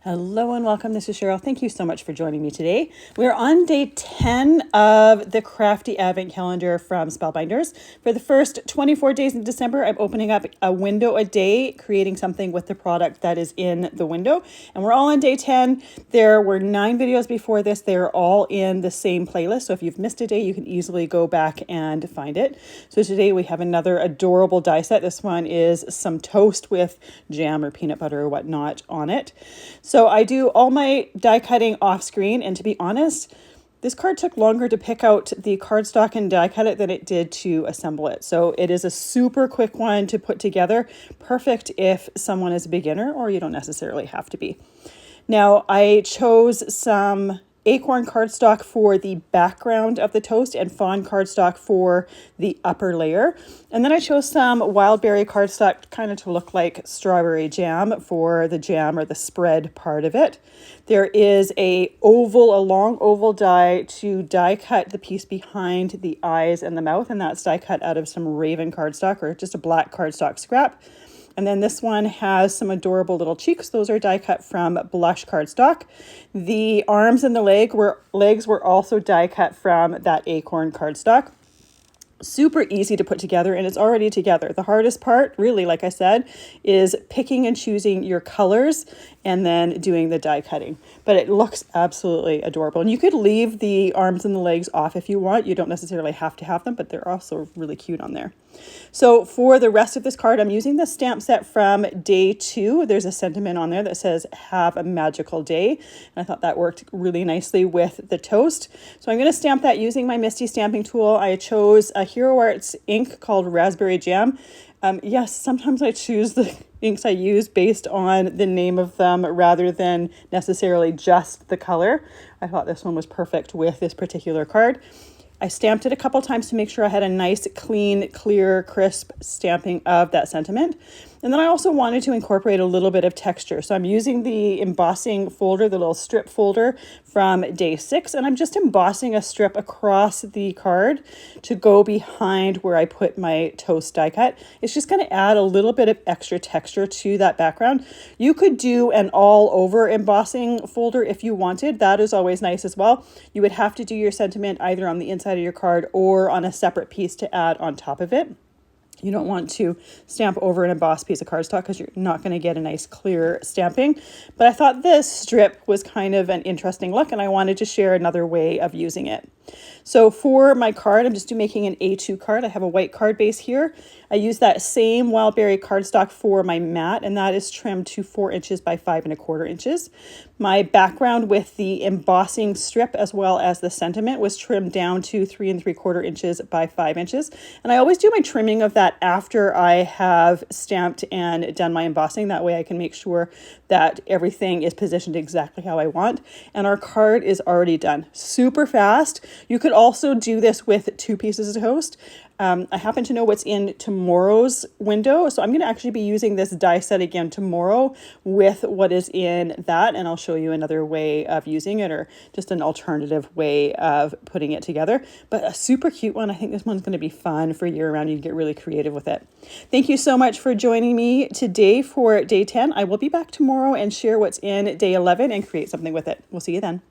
Hello and welcome. This is Cheryl. Thank you so much for joining me today. We're on day 10 of the Crafty Advent Calendar from Spellbinders. For the first 24 days in December, I'm opening up a window a day, creating something with the product that is in the window. And we're all on day 10. There were 9 videos before this. They're all in the same playlist. So if you've missed a day, you can easily go back and find it. So today we have another adorable die set. This one is some toast with jam or peanut butter or whatnot on it. So I do all my die cutting off screen, and to be honest, this card took longer to pick out the cardstock and die cut it than it did to assemble it. So it is a super quick one to put together, perfect if someone is a beginner, or you don't necessarily have to be. Now I chose some acorn cardstock for the background of the toast and fawn cardstock for the upper layer. And then I chose some wild berry cardstock kind of to look like strawberry jam for the jam or the spread part of it. There is a long oval die to die cut the piece behind the eyes and the mouth, and that's die cut out of some raven cardstock or just a black cardstock scrap. And then this one has some adorable little cheeks. Those are die cut from blush cardstock. The arms and the legs were also die cut from that acorn cardstock. Super easy to put together, and it's already together. The hardest part, really, like I said, is picking and choosing your colors and then doing the die cutting. But it looks absolutely adorable. And you could leave the arms and the legs off if you want. You don't necessarily have to have them, but they're also really cute on there. So for the rest of this card, I'm using the stamp set from day 2. There's a sentiment on there that says, "Have a magical day." And I thought that worked really nicely with the toast. So I'm going to stamp that using my Misty stamping tool. I chose a Hero Arts ink called Raspberry Jam. Yes, sometimes I choose the inks I use based on the name of them rather than necessarily just the color. I thought this one was perfect with this particular card. I stamped it a couple times to make sure I had a nice, clean, clear, crisp stamping of that sentiment. And then I also wanted to incorporate a little bit of texture. So I'm using the embossing folder, the little strip folder from day 6, and I'm just embossing a strip across the card to go behind where I put my toast die cut. It's just going to add a little bit of extra texture to that background. You could do an all over embossing folder if you wanted. That is always nice as well. You would have to do your sentiment either on the inside of your card or on a separate piece to add on top of it. You don't want to stamp over an embossed piece of cardstock because you're not going to get a nice clear stamping. But I thought this strip was kind of an interesting look, and I wanted to share another way of using it. So for my card, I'm just making an A2 card. I have a white card base here. I use that same wild berry cardstock for my mat, and that is trimmed to 4 inches by 5 1/4 inches. My background with the embossing strip as well as the sentiment was trimmed down to 3 3/4 inches by 5 inches. And I always do my trimming of that after I have stamped and done my embossing. That way I can make sure that everything is positioned exactly how I want. And our card is already done. Super fast. You could also do this with 2 pieces of toast. I happen to know what's in tomorrow's window, so I'm going to actually be using this die set again tomorrow with what is in that, and I'll show you another way of using it, or just an alternative way of putting it together. But a super cute one. I think this one's going to be fun for year-round. You can get really creative with it. Thank you so much for joining me today for day 10. I will be back tomorrow and share what's in day 11 and create something with it. We'll see you then.